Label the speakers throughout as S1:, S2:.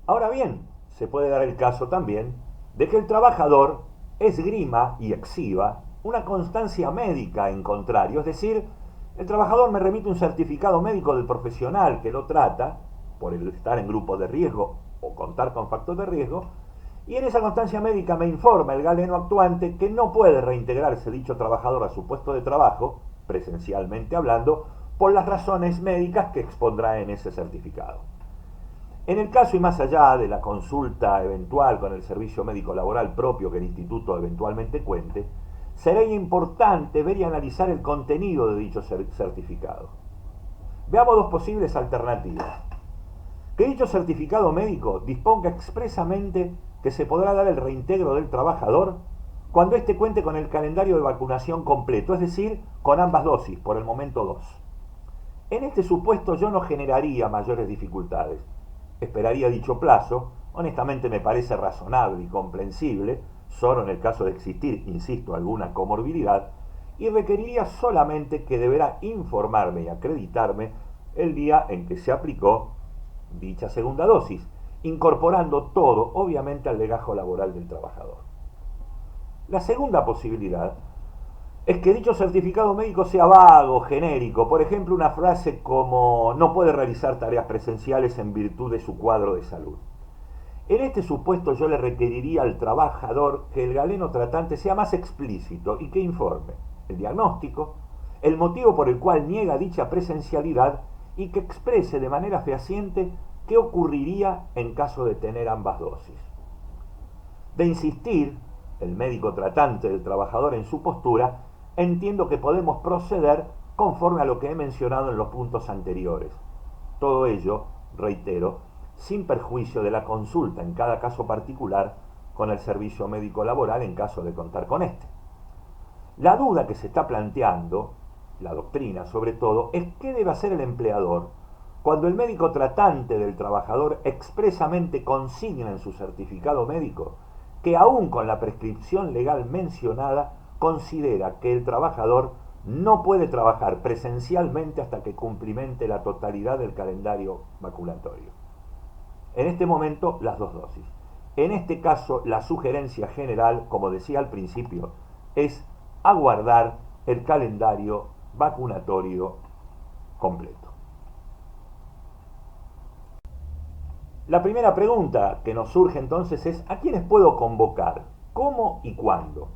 S1: Ahora bien, se puede dar el caso también de que el trabajador esgrima y exhiba una constancia médica en contrario, es decir, el trabajador me remite un certificado médico del profesional que lo trata, por el estar en grupo de riesgo o contar con factor de riesgo, y en esa constancia médica me informa el galeno actuante que no puede reintegrarse dicho trabajador a su puesto de trabajo, presencialmente hablando, por las razones médicas que expondrá en ese certificado. En el caso y más allá de la consulta eventual con el servicio médico laboral propio que el instituto eventualmente cuente, sería importante ver y analizar el contenido de dicho certificado. Veamos dos posibles alternativas. Que dicho certificado médico disponga expresamente que se podrá dar el reintegro del trabajador cuando éste cuente con el calendario de vacunación completo, es decir, con ambas dosis, por el momento dos. En este supuesto yo no generaría mayores dificultades. Esperaría dicho plazo, honestamente me parece razonable y comprensible, solo en el caso de existir, insisto, alguna comorbilidad, y requeriría solamente que deberá informarme y acreditarme el día en que se aplicó dicha segunda dosis, incorporando todo, obviamente, al legajo laboral del trabajador. La segunda posibilidad es que dicho certificado médico sea vago, genérico, por ejemplo una frase como no puede realizar tareas presenciales en virtud de su cuadro de salud. En este supuesto yo le requeriría al trabajador que el galeno tratante sea más explícito y que informe el diagnóstico, el motivo por el cual niega dicha presencialidad y que exprese de manera fehaciente qué ocurriría en caso de tener ambas dosis. De insistir el médico tratante del trabajador en su postura, entiendo que podemos proceder conforme a lo que he mencionado en los puntos anteriores. Todo ello, reitero, sin perjuicio de la consulta en cada caso particular con el servicio médico laboral en caso de contar con este. La duda que se está planteando, la doctrina sobre todo, es qué debe hacer el empleador cuando el médico tratante del trabajador expresamente consigna en su certificado médico que aún con la prescripción legal mencionada considera que el trabajador no puede trabajar presencialmente hasta que cumplimente la totalidad del calendario vacunatorio. En este momento, las dos dosis. En este caso, la sugerencia general, como decía al principio, es aguardar el calendario vacunatorio completo. La primera pregunta que nos surge entonces es ¿a quiénes puedo convocar? ¿Cómo y cuándo?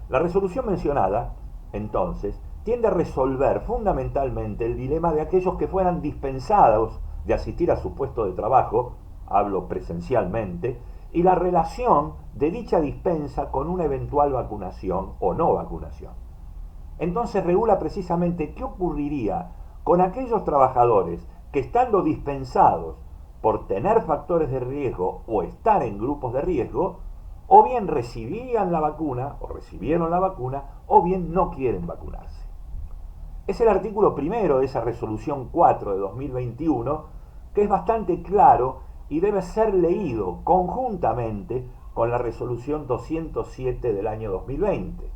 S1: La resolución mencionada, entonces, tiende a resolver fundamentalmente el dilema de aquellos que fueran dispensados de asistir a su puesto de trabajo, hablo presencialmente, y la relación de dicha dispensa con una eventual vacunación o no vacunación. Entonces regula precisamente qué ocurriría con aquellos trabajadores que estando dispensados por tener factores de riesgo o estar en grupos de riesgo, o bien recibían la vacuna o recibieron la vacuna, o bien no quieren vacunarse. Es el artículo primero de esa resolución 4 de 2021 que es bastante claro y debe ser leído conjuntamente con la resolución 207 del año 2020.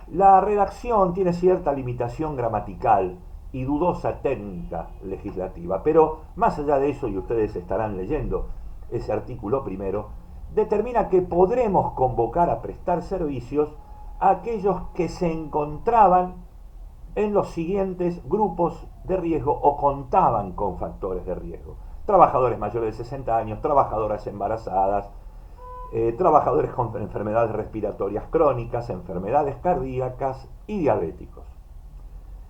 S1: La redacción tiene cierta limitación gramatical y dudosa técnica legislativa, pero más allá de eso, y ustedes estarán leyendo ese artículo primero, determina que podremos convocar a prestar servicios a aquellos que se encontraban en los siguientes grupos de riesgo o contaban con factores de riesgo. Trabajadores mayores de 60 años, trabajadoras embarazadas, trabajadores con enfermedades respiratorias crónicas, enfermedades cardíacas y diabéticos.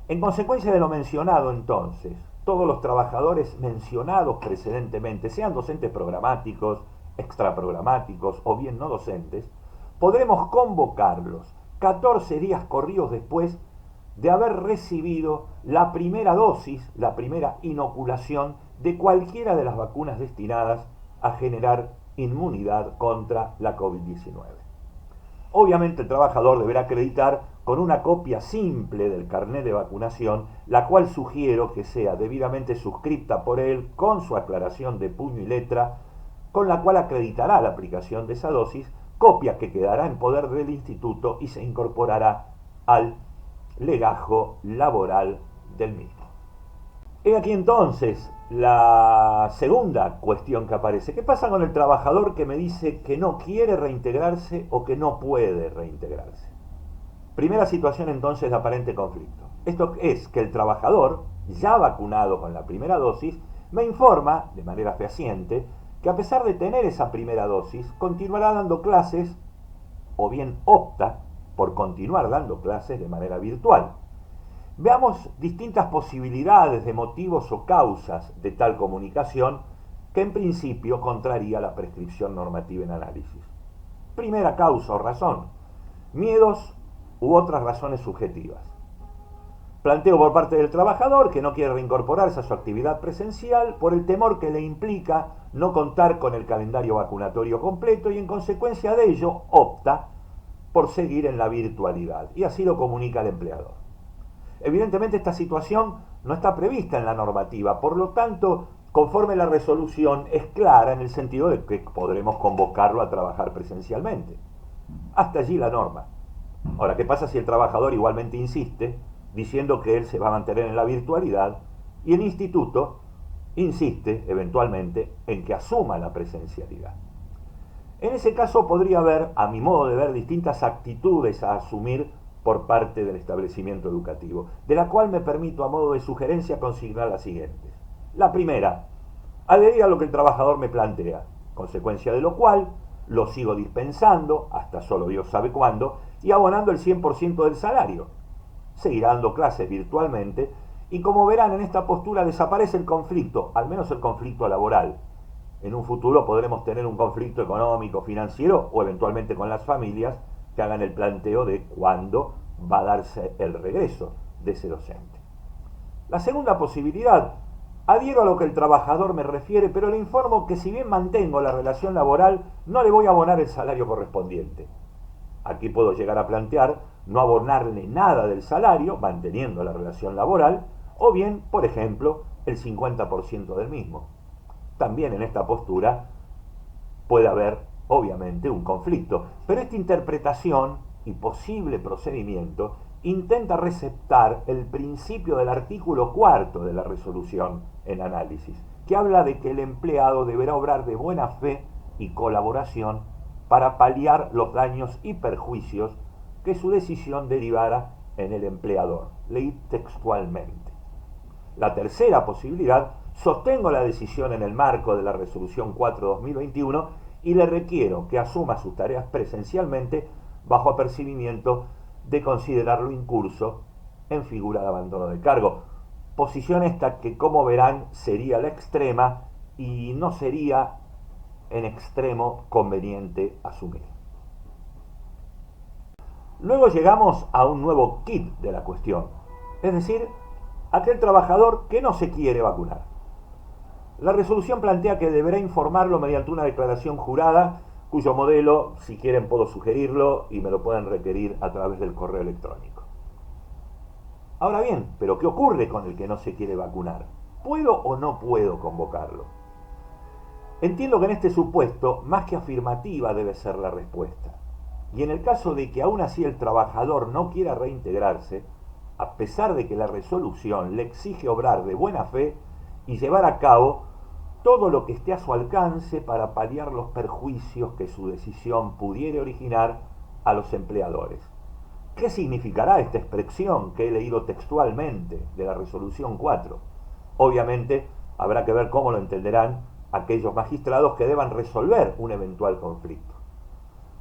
S1: En consecuencia de lo mencionado entonces, todos los trabajadores mencionados precedentemente, sean docentes programáticos, extraprogramáticos o bien no docentes, podremos convocarlos 14 días corridos después de haber recibido la primera dosis, la primera inoculación de cualquiera de las vacunas destinadas a generar inmunidad contra la COVID-19. Obviamente el trabajador deberá acreditar con una copia simple del carnet de vacunación, la cual sugiero que sea debidamente suscripta por él con su aclaración de puño y letra, con la cual acreditará la aplicación de esa dosis, copia que quedará en poder del instituto y se incorporará al legajo laboral del mismo. He aquí entonces la segunda cuestión que aparece. ¿Qué pasa con el trabajador que me dice que no quiere reintegrarse o que no puede reintegrarse? Primera situación entonces de aparente conflicto. Esto es que el trabajador, ya vacunado con la primera dosis, me informa, de manera fehaciente, que a pesar de tener esa primera dosis, continuará dando clases o bien opta por continuar dando clases de manera virtual. Veamos distintas posibilidades de motivos o causas de tal comunicación que en principio contraría la prescripción normativa en análisis. Primera causa o razón: miedos u otras razones subjetivas. Planteo por parte del trabajador que no quiere reincorporarse a su actividad presencial por el temor que le implica no contar con el calendario vacunatorio completo y en consecuencia de ello opta por seguir en la virtualidad, y así lo comunica el empleador. Evidentemente esta situación no está prevista en la normativa, por lo tanto, conforme la resolución es clara en el sentido de que podremos convocarlo a trabajar presencialmente. Hasta allí la norma. Ahora, ¿qué pasa si el trabajador igualmente insiste, diciendo que él se va a mantener en la virtualidad, y el instituto insiste eventualmente en que asuma la presencialidad? En ese caso podría haber, a mi modo de ver, distintas actitudes a asumir por parte del establecimiento educativo, de la cual me permito a modo de sugerencia consignar las siguientes. La primera: adherir a lo que el trabajador me plantea, consecuencia de lo cual lo sigo dispensando, hasta solo Dios sabe cuándo, y abonando el 100% del salario. Seguirá dando clases virtualmente y, como verán, en esta postura desaparece el conflicto, al menos el conflicto laboral. En un futuro podremos tener un conflicto económico, financiero o eventualmente con las familias que hagan el planteo de cuándo va a darse el regreso de ese docente. La segunda posibilidad: adhiero a lo que el trabajador me refiere, pero le informo que si bien mantengo la relación laboral, no le voy a abonar el salario correspondiente. Aquí puedo llegar a plantear no abonarle nada del salario, manteniendo la relación laboral, o bien, por ejemplo, el 50% del mismo. También en esta postura puede haber, obviamente, un conflicto, pero esta interpretación y posible procedimiento intenta receptar el principio del artículo cuarto de la resolución en análisis, que habla de que el empleado deberá obrar de buena fe y colaboración para paliar los daños y perjuicios que su decisión derivara en el empleador. Leí textualmente. La tercera posibilidad: sostengo la decisión en el marco de la resolución 4/2021 y le requiero que asuma sus tareas presencialmente bajo apercibimiento de considerarlo incurso en figura de abandono de cargo. Posición esta que, como verán, sería la extrema y no sería en extremo conveniente asumir. Luego llegamos a un nuevo kit de la cuestión, es decir, aquel trabajador que no se quiere vacunar. La resolución plantea que deberá informarlo mediante una declaración jurada, cuyo modelo, si quieren, puedo sugerirlo y me lo pueden requerir a través del correo electrónico. Ahora bien, ¿pero qué ocurre con el que no se quiere vacunar? ¿Puedo o no puedo convocarlo? Entiendo que en este supuesto, más que afirmativa debe ser la respuesta. Y en el caso de que aún así el trabajador no quiera reintegrarse, a pesar de que la resolución le exige obrar de buena fe y llevar a cabo todo lo que esté a su alcance para paliar los perjuicios que su decisión pudiera originar a los empleadores. ¿Qué significará esta expresión que he leído textualmente de la resolución 4? Obviamente habrá que ver cómo lo entenderán aquellos magistrados que deban resolver un eventual conflicto.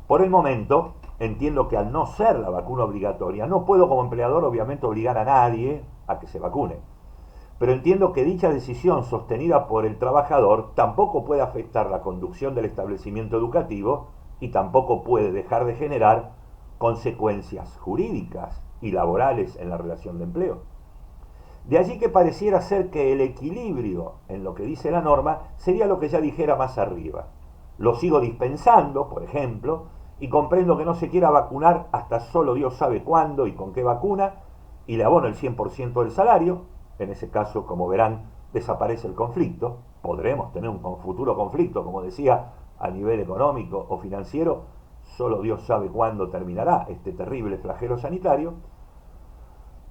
S1: Por el momento, entiendo que al no ser la vacuna obligatoria, no puedo como empleador obviamente obligar a nadie a que se vacune. Pero entiendo que dicha decisión sostenida por el trabajador tampoco puede afectar la conducción del establecimiento educativo y tampoco puede dejar de generar consecuencias jurídicas y laborales en la relación de empleo. De allí que pareciera ser que el equilibrio en lo que dice la norma sería lo que ya dijera más arriba. Lo sigo dispensando, por ejemplo, y comprendo que no se quiera vacunar hasta solo Dios sabe cuándo y con qué vacuna, y le abono el 100% del salario. En ese caso, como verán, desaparece el conflicto. Podremos tener un futuro conflicto, como decía, a nivel económico o financiero. Solo Dios sabe cuándo terminará este terrible flagelo sanitario.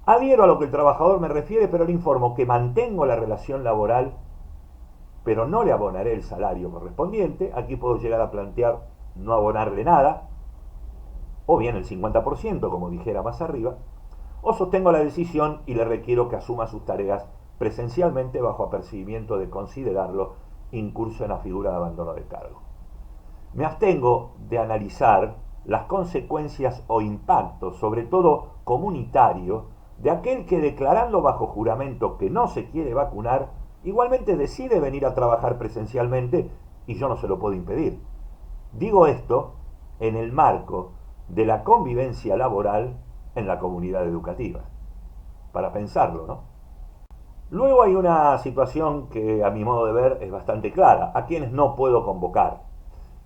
S1: Adhiero a lo que el trabajador me refiere, pero le informo que mantengo la relación laboral, pero no le abonaré el salario correspondiente. Aquí puedo llegar a plantear no abonarle nada, o bien el 50%, como dijera más arriba, o sostengo la decisión y le requiero que asuma sus tareas presencialmente bajo apercibimiento de considerarlo incurso en la figura de abandono de cargo. Me abstengo de analizar las consecuencias o impactos, sobre todo comunitarios, de aquel que declarando bajo juramento que no se quiere vacunar, igualmente decide venir a trabajar presencialmente y yo no se lo puedo impedir. Digo esto en el marco de la convivencia laboral en la comunidad educativa. Para pensarlo, ¿no? Luego hay una situación que a mi modo de ver es bastante clara, a quienes no puedo convocar.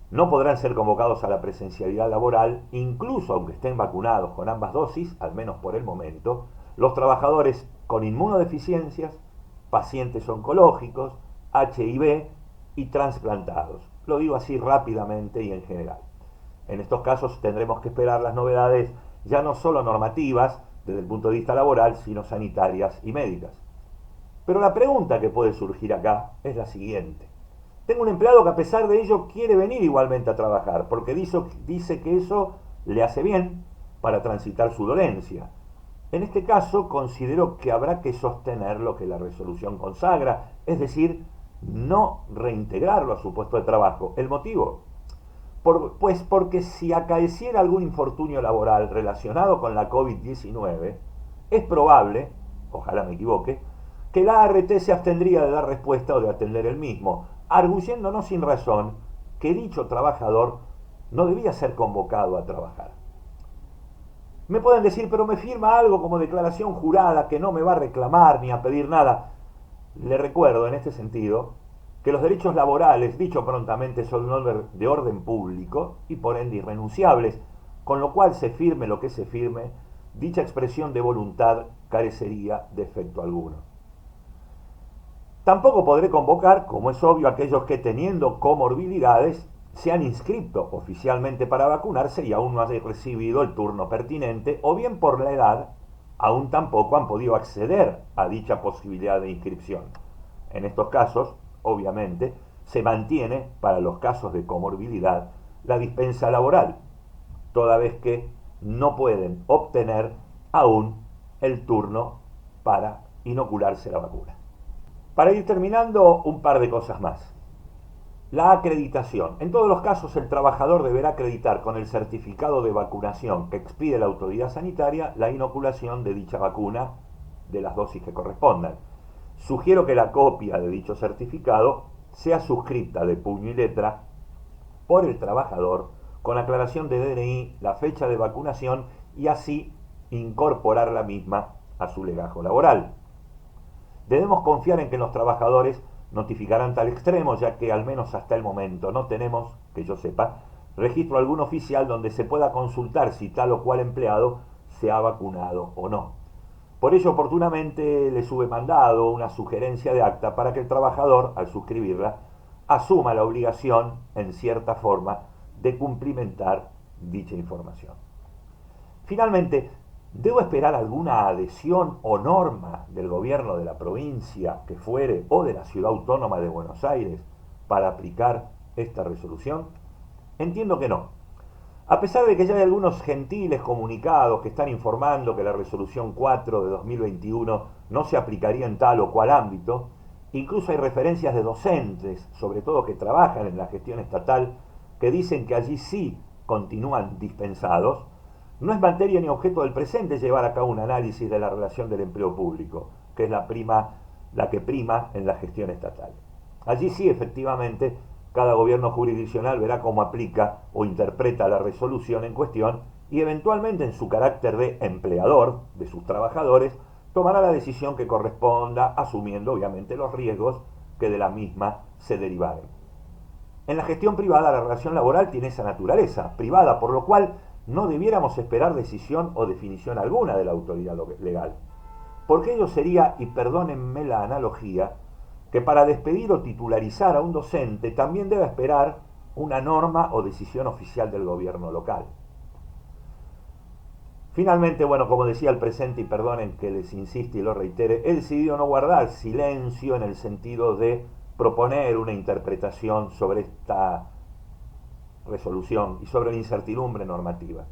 S1: No podrán ser convocados a la presencialidad laboral, incluso aunque estén vacunados con ambas dosis, al menos por el momento, los trabajadores con inmunodeficiencias, pacientes oncológicos, HIV y trasplantados. Lo digo así rápidamente y en general. En estos casos tendremos que esperar las novedades ya no solo normativas desde el punto de vista laboral, sino sanitarias y médicas. Pero la pregunta que puede surgir acá es la siguiente. Tengo un empleado que a pesar de ello quiere venir igualmente a trabajar, porque dice que eso le hace bien para transitar su dolencia. En este caso considero que habrá que sostener lo que la resolución consagra, es decir, no reintegrarlo a su puesto de trabajo. ¿El motivo? Pues porque si acaeciera algún infortunio laboral relacionado con la COVID-19, es probable, ojalá me equivoque, que la ART se abstendría de dar respuesta o de atender el mismo, arguyéndonos sin razón que dicho trabajador no debía ser convocado a trabajar. Me pueden decir, pero me firma algo como declaración jurada que no me va a reclamar ni a pedir nada. Le recuerdo en este sentido que los derechos laborales, dicho prontamente, son de orden público y por ende irrenunciables, con lo cual se firme lo que se firme, dicha expresión de voluntad carecería de efecto alguno. Tampoco podré convocar, como es obvio, a aquellos que teniendo comorbilidades se han inscrito oficialmente para vacunarse y aún no han recibido el turno pertinente, o bien por la edad, aún tampoco han podido acceder a dicha posibilidad de inscripción. En estos casos, obviamente, se mantiene, para los casos de comorbilidad, la dispensa laboral, toda vez que no pueden obtener aún el turno para inocularse la vacuna. Para ir terminando, un par de cosas más. La acreditación. En todos los casos, el trabajador deberá acreditar con el certificado de vacunación que expide la autoridad sanitaria la inoculación de dicha vacuna de las dosis que correspondan. Sugiero que la copia de dicho certificado sea suscrita de puño y letra por el trabajador con aclaración de DNI, la fecha de vacunación y así incorporar la misma a su legajo laboral. Debemos confiar en que los trabajadores notificarán tal extremo, ya que al menos hasta el momento no tenemos, que yo sepa, registro algún oficial donde se pueda consultar si tal o cual empleado se ha vacunado o no. Por ello, oportunamente le sube mandado una sugerencia de acta para que el trabajador, al suscribirla, asuma la obligación, en cierta forma, de cumplimentar dicha información. Finalmente, ¿debo esperar alguna adhesión o norma del gobierno de la provincia que fuere o de la ciudad autónoma de Buenos Aires para aplicar esta resolución? Entiendo que no. A pesar de que ya hay algunos gentiles comunicados que están informando que la resolución 4 de 2021 no se aplicaría en tal o cual ámbito, incluso hay referencias de docentes, sobre todo que trabajan en la gestión estatal, que dicen que allí sí continúan dispensados. No es materia ni objeto del presente llevar a cabo un análisis de la relación del empleo público, que es la que prima en la gestión estatal. Allí sí, efectivamente, cada gobierno jurisdiccional verá cómo aplica o interpreta la resolución en cuestión y eventualmente en su carácter de empleador de sus trabajadores tomará la decisión que corresponda, asumiendo obviamente los riesgos que de la misma se derivaren. En la gestión privada la relación laboral tiene esa naturaleza privada, por lo cual no debiéramos esperar decisión o definición alguna de la autoridad legal. Porque ello sería, y perdónenme la analogía, que para despedir o titularizar a un docente también debe esperar una norma o decisión oficial del gobierno local. Finalmente, bueno, como decía el presente, y perdonen que les insiste y lo reitere, he decidido no guardar silencio en el sentido de proponer una interpretación sobre esta resolución y sobre la incertidumbre normativa.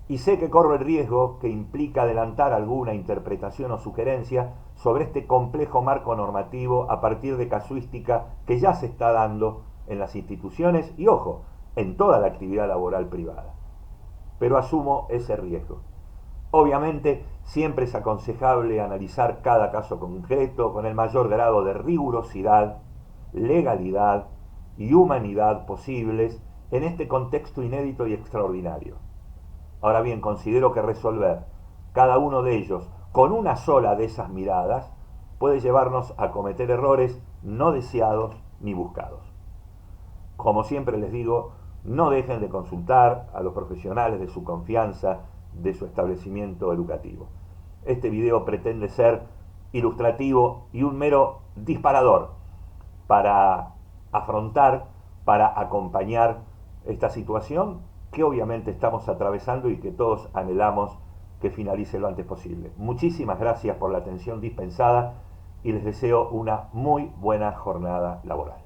S1: Y sé que corro el riesgo que implica adelantar alguna interpretación o sugerencia sobre este complejo marco normativo a partir de casuística que ya se está dando en las instituciones y, ojo, en toda la actividad laboral privada. Pero asumo ese riesgo. Obviamente, siempre es aconsejable analizar cada caso concreto con el mayor grado de rigurosidad, legalidad y humanidad posibles en este contexto inédito y extraordinario. Ahora bien, considero que resolver cada uno de ellos con una sola de esas miradas puede llevarnos a cometer errores no deseados ni buscados. Como siempre les digo, no dejen de consultar a los profesionales de su confianza, de su establecimiento educativo. Este video pretende ser ilustrativo y un mero disparador para afrontar, para acompañar esta situación que obviamente estamos atravesando y que todos anhelamos que finalice lo antes posible. Muchísimas gracias por la atención dispensada y les deseo una muy buena jornada laboral.